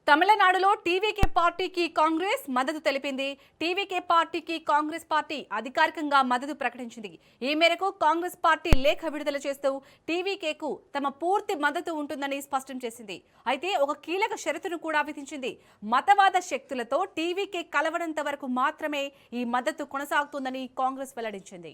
తమిళనాడులో టీవీకే పార్టీకి కాంగ్రెస్ మద్దతు తెలిపింది. టీవీకే పార్టీకి కాంగ్రెస్ పార్టీ అధికారికంగా మద్దతు ప్రకటించింది. ఈ మేరకు కాంగ్రెస్ పార్టీ లేఖ విడుదల చేస్తూ టీవీకేకు తమ పూర్తి మద్దతు ఉంటుందని స్పష్టం చేసింది. అయితే ఒక కీలక షరతును కూడా విధించింది. మతవాద శక్తులతో టీవీకే కలవడంత వరకు మాత్రమే ఈ మద్దతు కొనసాగుతుందని కాంగ్రెస్ వెల్లడించింది.